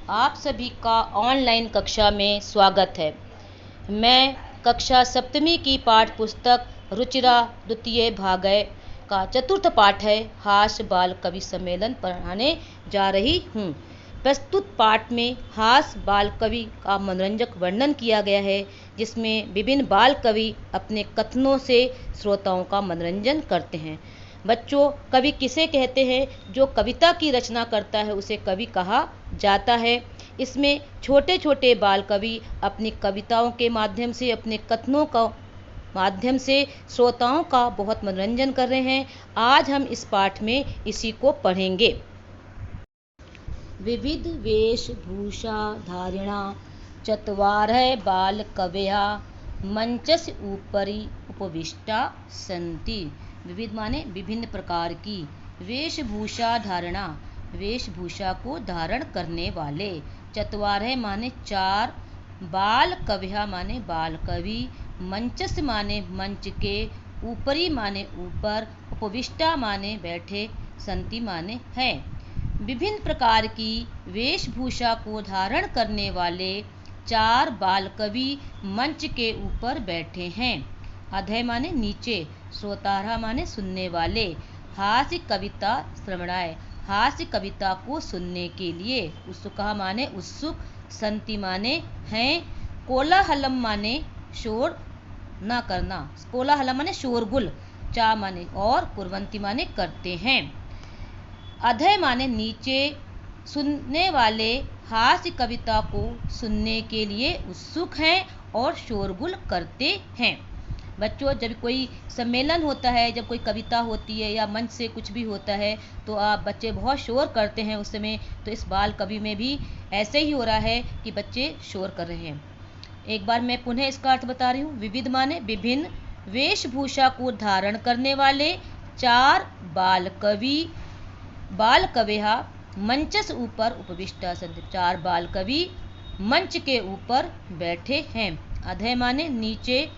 आप सभी का ऑनलाइन कक्षा में स्वागत है। मैं कक्षा सप्तमी की पाठ पुस्तक रुचिरा द्वितीय भागय का चतुर्थ पाठ है हास्य बाल कवि सम्मेलन पढ़ाने जा रही हूँ। प्रस्तुत पाठ में हास्य बाल कवि का मनोरंजक वर्णन किया गया है, जिसमें विभिन्न बाल कवि अपने कथनों से श्रोताओं का मनोरंजन करते हैं। बच्चों, कवि किसे कहते हैं? जो कविता की रचना करता है उसे कवि कहा जाता है। इसमें छोटे छोटे बाल कवि अपनी कविताओं के माध्यम से, अपने कथनों का माध्यम से श्रोताओं का बहुत मनोरंजन कर रहे हैं। आज हम इस पाठ में इसी को पढ़ेंगे। विविध वेशभूषा धारिणा चत्वारः बाल कवयः मंचस्य उपरि उपविष्टा सन्ति। विविध माने विभिन्न प्रकार की, वेशभूषा धारणा वेशभूषा को धारण करने वाले, चत्वारः माने चार, बाल कवयः माने बाल कवि, मंचस्य माने मंच के, ऊपरी माने ऊपर, उपविष्टा माने बैठे, सन्ति माने है। विभिन्न प्रकार की वेशभूषा को धारण करने वाले चार बाल कवि मंच के ऊपर बैठे हैं। अधः माने नीचे, श्रोतारः माने सुनने वाले, हास्य कविता श्रवणाय हास्य कविता को सुनने के लिए, उत्सुकः माने उत्सुक, सन्ति माने हैं, कोलाहलम माने शोर न करना, कोलाहलम माने शोरगुल, चा माने और, कुर्वन्ति माने करते हैं। अधः माने नीचे, सुनने वाले हास्य कविता को सुनने के लिए उत्सुक हैं और शोरगुल करते हैं। बच्चों, जब कोई सम्मेलन होता है, जब कोई कविता होती है या मंच से कुछ भी होता है तो आप बच्चे बहुत शोर करते हैं उस समय। तो इस बाल कवि में भी ऐसे ही हो रहा है कि बच्चे शोर कर रहे हैं। एक बार मैं पुनः इसका अर्थ बता रही हूँ। विविध माने विभिन्न, वेशभूषा को धारण करने वाले चार बाल कवि, बाल कवयः मंचस ऊपर उपविष्टा सन्ति, चार बाल कवि मंच के ऊपर बैठे हैं। अधः माने नीचे,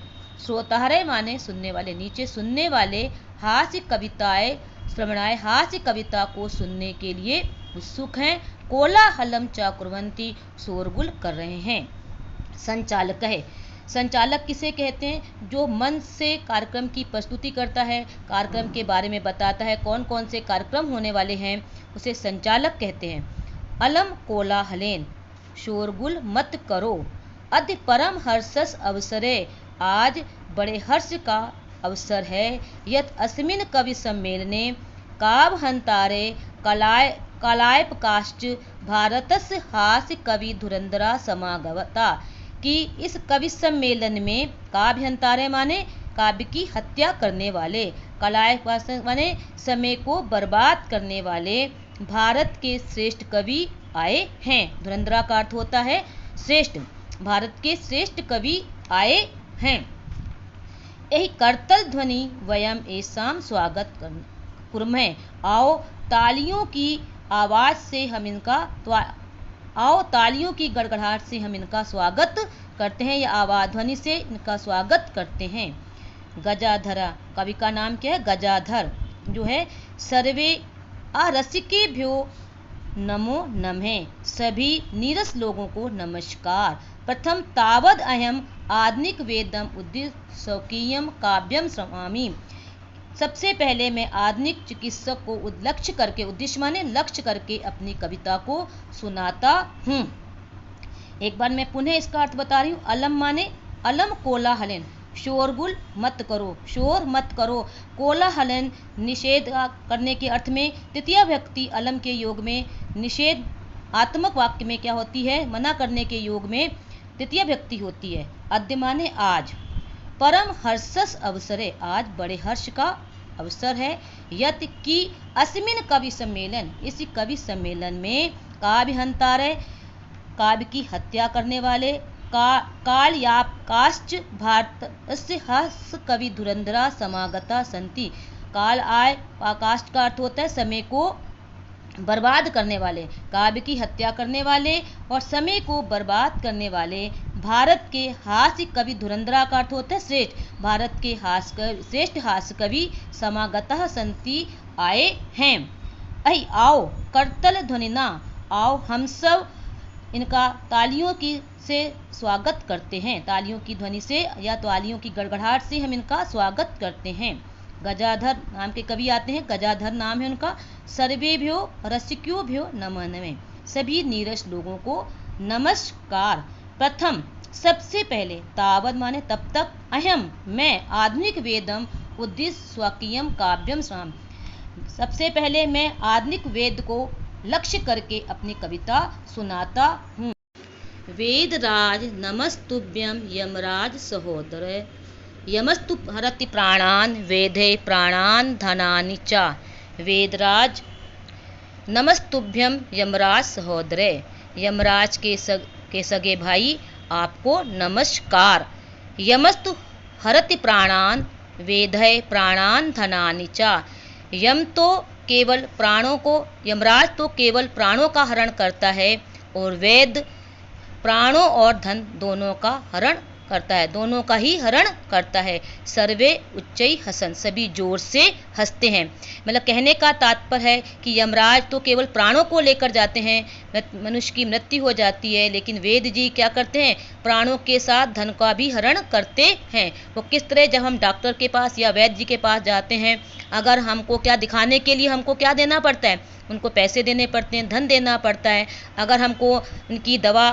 श्रोतारः माने सुनने वाले, नीचे सुनने वाले, हास्य कविताएं श्रवणाय हास्य कविता को सुनने के लिए उत्सुक हैं, कोलाहलम च कुर्वन्ति शोरगुल कर रहे हैं। संचालक है, संचालक किसे कहते हैं? जो मंच से कार्यक्रम की प्रस्तुति करता है, कार्यक्रम के बारे में बताता है, कौन कौन से कार्यक्रम होने वाले हैं, उसे संचालक कहते हैं। अलम कोलाहलेन शोरगुल मत करो, अद्य परम हर्षस अवसरे, आज बड़े हर्ष का अवसर है, यत् अस्मिन् कवि सम्मेलने काव्यहन्तारे कलायपकाश्च भारतस्य हास्य कवि धुरंधरा समागता, कि इस कवि सम्मेलन में काव्यहन्तारे माने काव्य की हत्या करने वाले, कलायपकाश्च माने समय को बर्बाद करने वाले भारत के श्रेष्ठ कवि आए हैं। धुरंधरा का अर्थ होता है श्रेष्ठ, भारत के श्रेष्ठ कवि आए हैं। यही करतल ध्वनि वयम एसाम स्वागत कुर्मः, आओ तालियों की आवाज से हम इनका आओ तालियों की गड़गड़ाहट से हम इनका स्वागत करते हैं, या आवाज ध्वनि से इनका स्वागत करते हैं। गजाधरा, कवि का नाम क्या है? गजाधर, जो है सर्वे अरसिकेभ्यो नमो नमः, सभी नीरस लोगों को नमस्कार। प्रथम तावद अहम आधुनिक वेदम उद्दिश्य स्वकीयम काव्यम श्रवामि, सबसे पहले मैं आधुनिक चिकित्सक को लक्ष्य करके, उद्देश्य माने लक्ष्य करके अपनी कविता को सुनाता हूँ। एक बार मैं पुनः इसका अर्थ बता रही हूँ। अलम माने अलम कोलाहलन, शोरगुल मत करो, शोर मत करो। कोलाहलन निषेध करने के अर्थ में, तृतीया विभक्ति अलम के योग में, निषेध आत्मक वाक्य में क्या होती है? मना करने के योग में तृतीया विभक्ति होती है। अद्य माने आज, परम हर्षस अवसरे, आज बड़े हर्ष का अवसर है, यत कि अस्मिन कवि सम्मेलन, इसी कवि सम्मेलन में काव्यहन्तारे काव्य की हत्या करने वाले, कालयापकाश्च भारतस्य हास्य कवि धुरंधरा समागता सन्ति, काल आय आकाश का अर्थ होता है समय को बर्बाद करने वाले, काव्य की हत्या करने वाले और समय को बर्बाद करने वाले भारत के हास्य कवि, धुरंधरा का अर्थ होता है श्रेष्ठ, भारत के श्रेष्ठ हास्य कवि समागतः सन्ति आए हैं। अहि आओ करतल ध्वनिना, आओ हम सब इनका तालियों की से स्वागत करते हैं, तालियों की ध्वनि से या तालियों की गड़गड़ाहट से हम इनका स्वागत करते हैं। गजाधर नाम के कवि आते हैं, गजाधर नाम है उनका। सर्वेभ्यो रसिक्योभ्यो नमः नमः, सभी नीरस लोगों को नमस्कार। प्रथम सबसे पहले, तावद माने तब तक, अहम मैं, आधुनिक वेदम उद्दिश्य स्वकीयम काव्यम श्राम, सबसे पहले मैं आधुनिक वेद को लक्ष्य करके अपनी कविता सुनाता हूँ। वेदराज नमस्तुभ्यम यमराज सहोदर, यमस्तु हरति प्राणान वेदे प्राणान धनानि च। वेदराज नमस्तुभ्यम यमराज सहोदर, यमराज के सगे भाई आपको नमस्कार। यमस्तु हरति प्राणान वेदे प्राणान धनानि च, यम तो केवल प्राणों को, यमराज तो केवल प्राणों का हरण करता है और वेद प्राणों और धन दोनों का हरण करता है, दोनों का ही हरण करता है। सर्वे उच्चई हसन, सभी जोर से हंसते हैं। मतलब कहने का तात्पर्य है कि यमराज तो केवल प्राणों को लेकर जाते हैं, मनुष्य की मृत्यु हो जाती है, लेकिन वेद जी क्या करते हैं, प्राणों के साथ धन का भी हरण करते हैं। वो किस तरह, जब हम डॉक्टर के पास या वैद्य जी के पास जाते हैं, अगर हमको क्या दिखाने के लिए हमको क्या देना पड़ता है, उनको पैसे देने पड़ते हैं, धन देना पड़ता है। अगर हमको उनकी दवा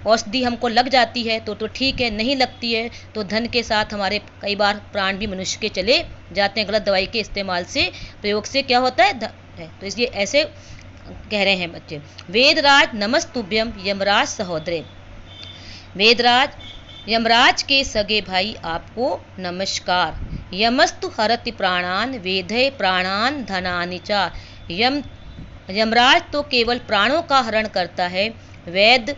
औषधि हमको लग जाती है तो ठीक है, नहीं लगती है तो धन के साथ हमारे कई बार प्राण भी मनुष्य के चले जाते हैं, गलत दवाई के इस्तेमाल से, प्रयोग से क्या होता है, तो इसलिए ऐसे कह रहे हैं बच्चे। वेदराज नमस्तुभ्यम यमराज सहोदरे, वेदराज यमराज के सगे भाई आपको नमस्कार। यमस्तु हरति प्राणान वेदे प्राणान धनानि च, यमराज तो केवल प्राणों का हरण करता है, वेद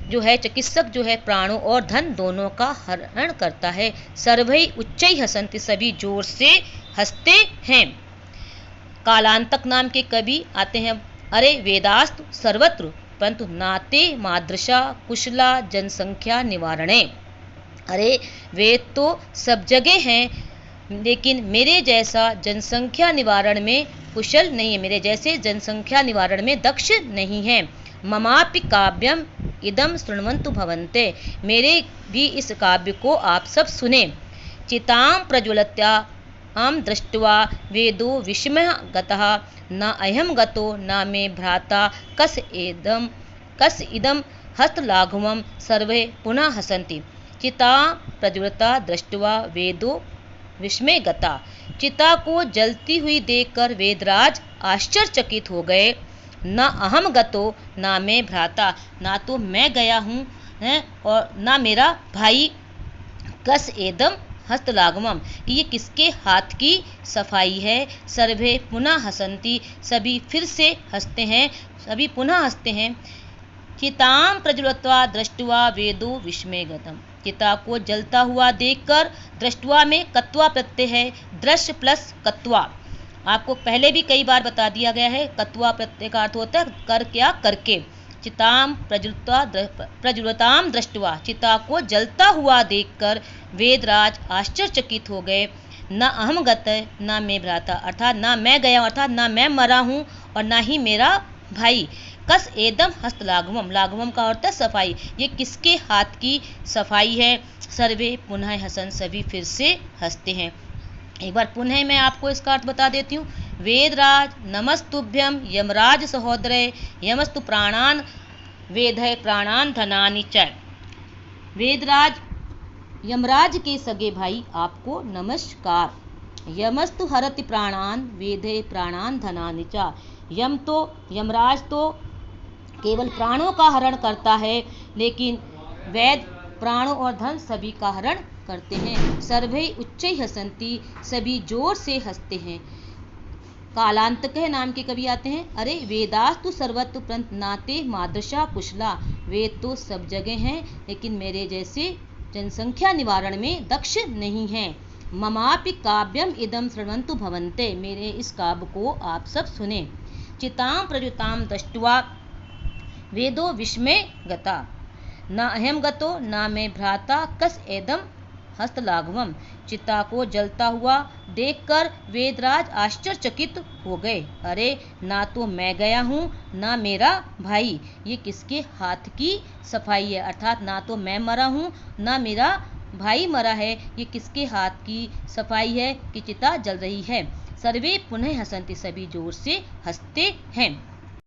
जो है चिकित्सक जो है प्राणों और धन दोनों का हरण करता है। सर्वै उच्चै हसन्ति, सभी जोर से हंसते हैं। कालांतक नाम के कवि आते हैं। अरे वेदास्तु सर्वत्र परंतु नाते मादृशा कुशला जनसंख्या निवारणे, अरे वेद तो सब जगह हैं, लेकिन मेरे जैसा जनसंख्या निवारण में कुशल नहीं है, मेरे जैसे जनसंख्या निवारण में दक्ष नहीं है। ममापि काव्यम इदम शृण्वन्तु भवन्ते, मेरे भी इस काव्य को आप सब सुने। चितां प्रज्वलत्यां दृष्ट्वा वेदो विस्मय गतः, न अहम गतो न मे भ्राता कस इदं हस्तलाघवं सर्वे पुनः हसन्ति। चिता प्रज्वलता दृष्ट्वा वेदो विस्मय गता, चिता को जलती हुई देखकर वेदराज आश्चर्यचकित हो गए। न अहम गतो ना मैं भ्राता, ना तो मैं गया हूँ और ना मेरा भाई। कस एदम हस्तलागमम, कि ये किसके हाथ की सफाई है। सर्वे पुनः हसन्ति, सभी फिर से हंसते हैं, सभी पुनः हंसते हैं। चितां प्रज्वलत्वा दृष्ट्वा वेदो विस्मय गतम, चिता को जलता हुआ देखकर, दृष्ट्वा में कत्वा प्रत्यय है, दृश्य प्लस कत्वा, आपको पहले भी कई बार बता दिया गया है। कत्वा प्रत्यय का अर्थ होता है कर, क्या करके। चिताम प्रज्वलताम दृष्ट्वा, चिता को जलता हुआ देखकर वेदराज आश्चर्यचकित हो गए। न अहम गत न मैं भ्राता, अर्थात ना मैं गया, अर्थात ना मैं मरा हूँ और ना ही मेरा भाई। कस एदम हस्तलाघवम, लाघवम का अर्थ है सफाई, ये किसके हाथ की सफाई है। सर्वे पुनः हसन, सभी फिर से हंसते हैं। एक बार पुनः मैं आपको इसका अर्थ बता देती हूँ। वेदराज नमस्तुभ्यम यमराज सहोदरे, यमस्तु प्राणान वेदय प्राणान धनानि च, वेदराज यमराज के सगे भाई आपको नमस्कार। यमस्तु हरति प्राणान वेदे प्राणान धनानि च, यमराज तो केवल प्राणों का हरण करता है, लेकिन वेद प्राणों और धन सभी का हरण करते हैं। सर्वे उच्चै हसन्ति, सभी जोर से हंसते हैं। कालांतक नाम के कवि आते हैं। अरे वेदास्तु सर्वत्र परंतु नाते मादृशा कुशला, वेद तो सब जगह हैं, लेकिन मेरे जैसे जनसंख्या निवारण में दक्ष नहीं हैं। ममापि काव्यम इदम शृण्वन्तु भवन्ते, मेरे इस काव्य को आप सब सुने। चितां प्रजुतां दृष्ट्वा वेदो विस्मय गता, न अहम गतो न मैं भ्राता कस एदम हस्तलाघवम्। चिता को जलता हुआ देखकर वेदराज आश्चर्यचकित हो गए। अरे, ना तो मैं गया हूँ ना मेरा भाई, ये किसके हाथ की सफाई है? अर्थात ना तो मैं मरा हूँ ना मेरा भाई मरा है, ये किसके हाथ की सफाई है कि चिता जल रही है? सर्वे पुनः हसन्ति, सभी जोर से हंसते हैं।